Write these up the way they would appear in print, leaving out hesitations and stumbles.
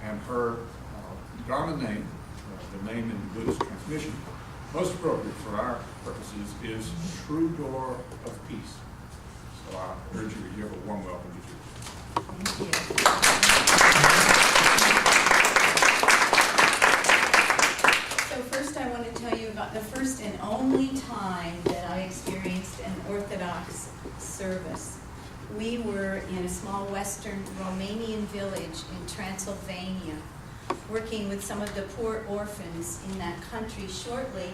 and her Dharma name, the name in the Buddhist transmission, most appropriate for our purposes, is True Door of Peace. So I urge you to give a warm welcome to Judy. Thank you. So first I want to tell you about the first and only time that I experienced an Orthodox service. We were in a small western Romanian village in Transylvania, working with some of the poor orphans in that country shortly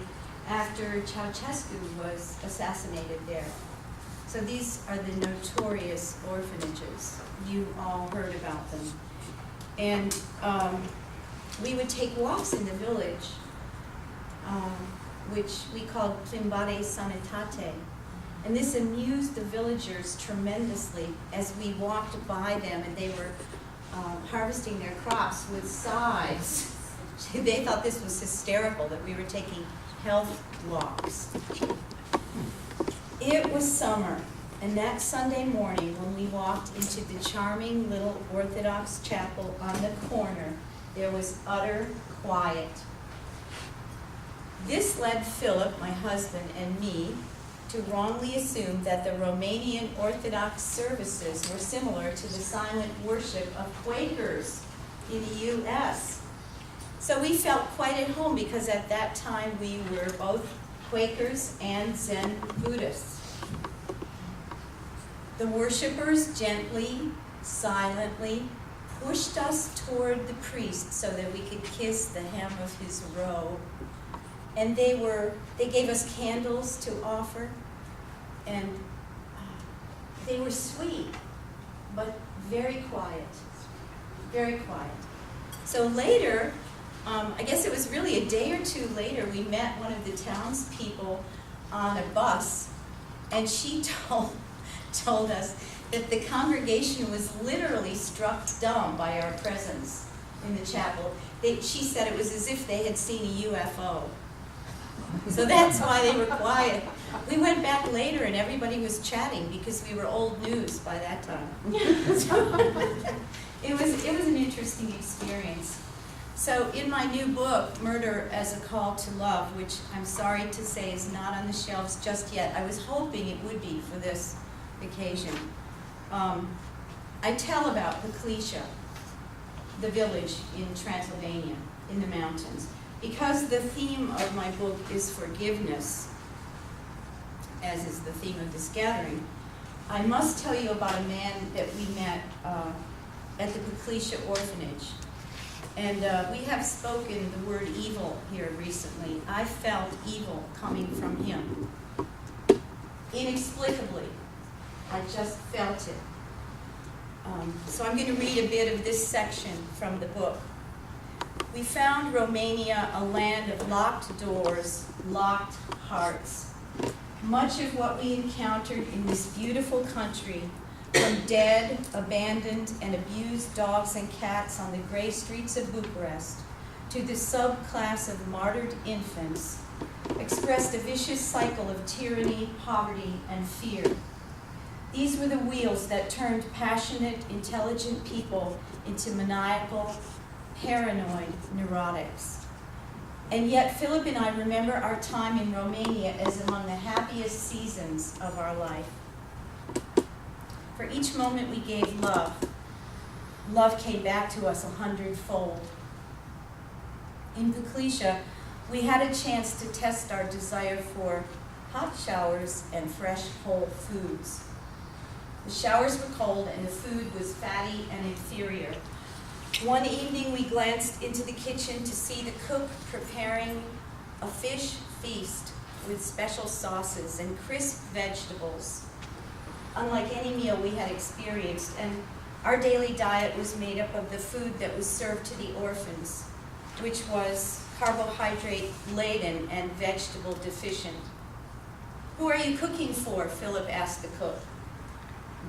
after Ceausescu was assassinated there. So these are the notorious orphanages. You all heard about them. And we would take walks in the village, which we called plimbare sanitate. And this amused the villagers tremendously as we walked by them and they were harvesting their crops with scythes. They thought this was hysterical, that we were taking health walks. It was summer, and that Sunday morning when we walked into the charming little Orthodox chapel on the corner, there was utter quiet. This led Philip, my husband, and me to wrongly assume that the Romanian Orthodox services were similar to the silent worship of Quakers in the U.S. So we felt quite at home because at that time we were both Quakers and Zen Buddhists. The worshipers gently, silently pushed us toward the priest so that we could kiss the hem of his robe. And they gave us candles to offer, and they were sweet, but very quiet, very quiet. So later, I guess it was really a day or two later, we met one of the townspeople on a bus, and she told us that the congregation was literally struck dumb by our presence in the chapel. She said it was as if they had seen a UFO. So that's why they were quiet. We went back later and everybody was chatting because we were old news by that time. So it was an interesting experience. So in my new book, Murder as a Call to Love, which I'm sorry to say is not on the shelves just yet, I was hoping it would be for this occasion. I tell about Puklesia, the village in Transylvania, in the mountains. Because the theme of my book is forgiveness, as is the theme of this gathering, I must tell you about a man that we met at the Puklesia orphanage. And we have spoken the word evil here recently. I felt evil coming from him. Inexplicably. I just felt it. So I'm going to read a bit of this section from the book. We found Romania a land of locked doors, locked hearts. Much of what we encountered in this beautiful country, from dead, abandoned, and abused dogs and cats on the gray streets of Bucharest, to the subclass of martyred infants, expressed a vicious cycle of tyranny, poverty, and fear. These were the wheels that turned passionate, intelligent people into maniacal, paranoid neurotics. And yet Philip and I remember our time in Romania as among the happiest seasons of our life. For each moment we gave love, love came back to us 100-fold. In Puklesia, we had a chance to test our desire for hot showers and fresh, whole foods. The showers were cold and the food was fatty and inferior. One evening we glanced into the kitchen to see the cook preparing a fish feast with special sauces and crisp vegetables, unlike any meal we had experienced, and our daily diet was made up of the food that was served to the orphans, which was carbohydrate-laden and vegetable-deficient. "Who are you cooking for?" Philip asked the cook.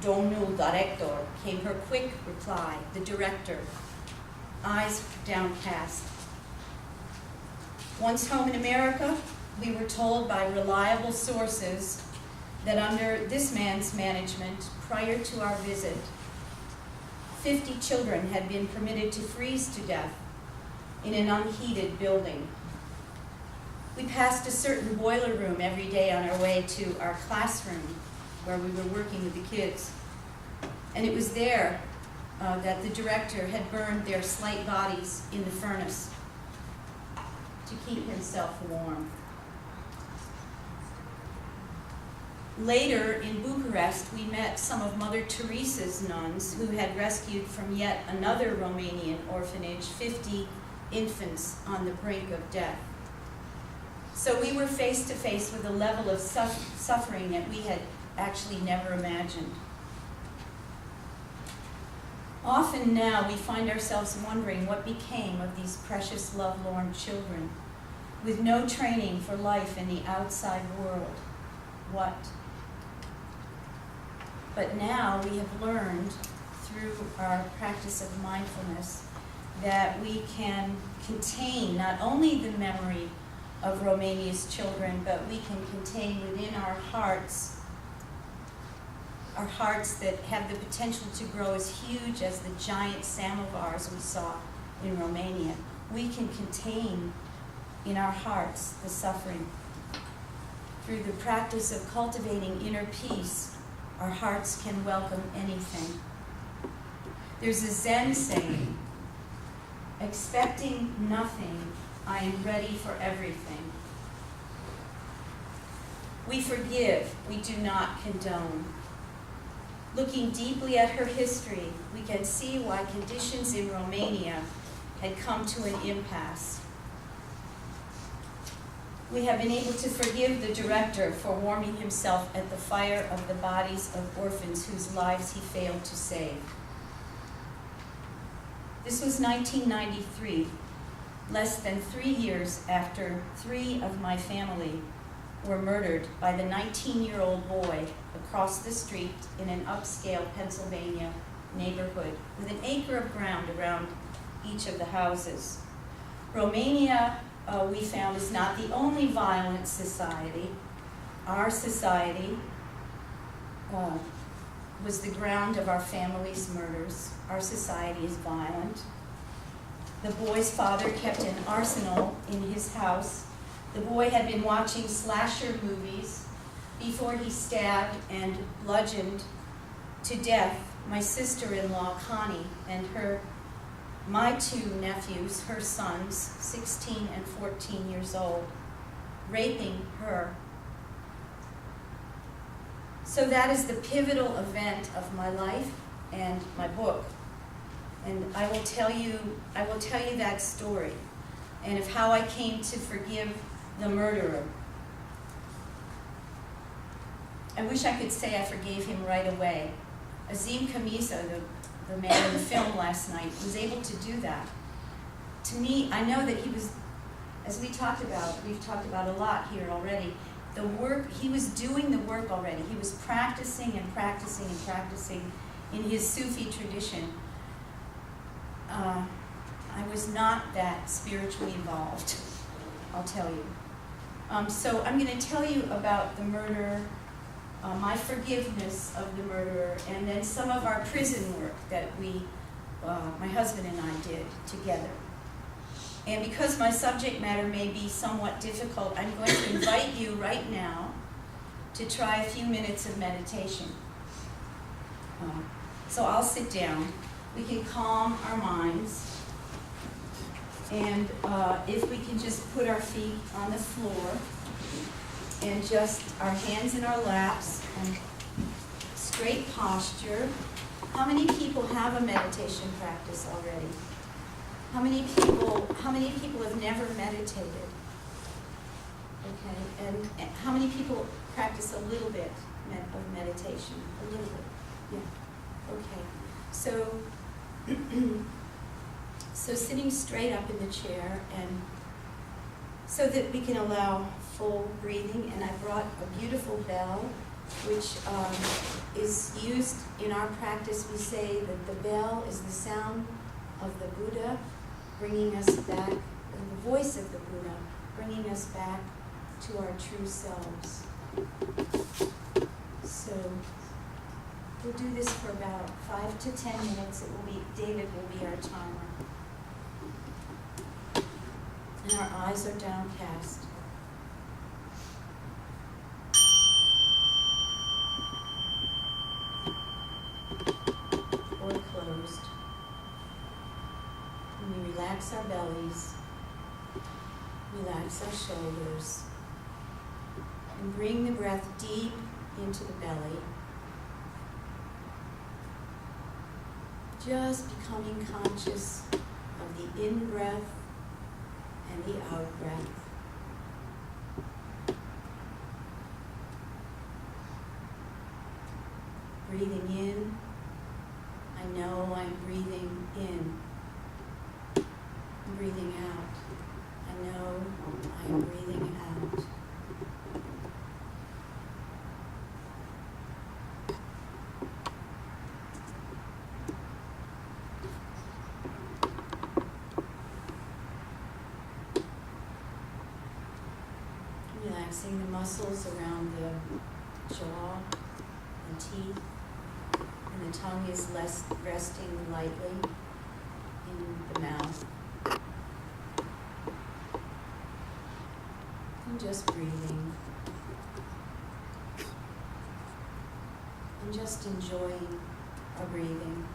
"Domnul director," came her quick reply, the director, eyes downcast. Once home in America, we were told by reliable sources that under this man's management, prior to our visit, 50 children had been permitted to freeze to death in an unheated building. We passed a certain boiler room every day on our way to our classroom where we were working with the kids. And it was there that the director had burned their slight bodies in the furnace to keep himself warm. Later in Bucharest, we met some of Mother Teresa's nuns who had rescued from yet another Romanian orphanage 50 infants on the brink of death. So we were face to face with a level of suffering that we had actually never imagined. Often now we find ourselves wondering what became of these precious lovelorn children with no training for life in the outside world. What? But now we have learned through our practice of mindfulness that we can contain not only the memory of Romania's children, but we can contain within our hearts that have the potential to grow as huge as the giant samovars we saw in Romania. We can contain in our hearts the suffering. Through the practice of cultivating inner peace, our hearts can welcome anything. There's a Zen saying, expecting nothing, I am ready for everything. We forgive, we do not condone. Looking deeply at her history, we can see why conditions in Romania had come to an impasse. We have been able to forgive the director for warming himself at the fire of the bodies of orphans whose lives he failed to save. This was 1993, less than 3 years after 3 of my family were murdered by the 19-year-old boy across the street in an upscale Pennsylvania neighborhood with an acre of ground around each of the houses. Romania, we found, is not the only violent society. Our society was the ground of our family's murders. Our society is violent. The boy's father kept an arsenal in his house. The boy had been watching slasher movies before he stabbed and bludgeoned to death my sister-in-law, Connie, and my 2 nephews, her sons, 16 and 14 years old, raping her. So that is the pivotal event of my life and my book. And I will tell you that story and of how I came to forgive the murderer. I wish I could say I forgave him right away. Azim Kamisa, the man in the film last night, was able to do that. To me, I know that he was, as we've talked about a lot here already, he was doing the work already. He was practicing and practicing and practicing in his Sufi tradition. I was not that spiritually involved, I'll tell you. So I'm going to tell you about the murder, my forgiveness of the murderer, and then some of our prison work that my husband and I did together. And because my subject matter may be somewhat difficult, I'm going to invite you right now to try a few minutes of meditation. So I'll sit down. We can calm our minds. And if we can just put our feet on the floor and just our hands in our laps and straight posture. How many people have a meditation practice already? How many people have never meditated? Okay, and how many people practice a little bit of meditation? A little bit, yeah. Okay, so so sitting straight up in the chair, and so that we can allow full breathing. And I brought a beautiful bell, which is used in our practice. We say that the bell is the sound of the Buddha, bringing us back, and the voice of the Buddha, bringing us back to our true selves. So We'll do this for about 5 to 10 minutes. David will be our timer. And our eyes are downcast. Or closed. And we relax our bellies, relax our shoulders, and bring the breath deep into the belly. Just becoming conscious of the in-breath and the out-breath. Breathing in, I know I'm breathing in. Breathing out, I know I am breathing out. Relaxing the muscles around the jaw and teeth, and the tongue is resting lightly in the mouth. And just breathing. And just enjoying our breathing.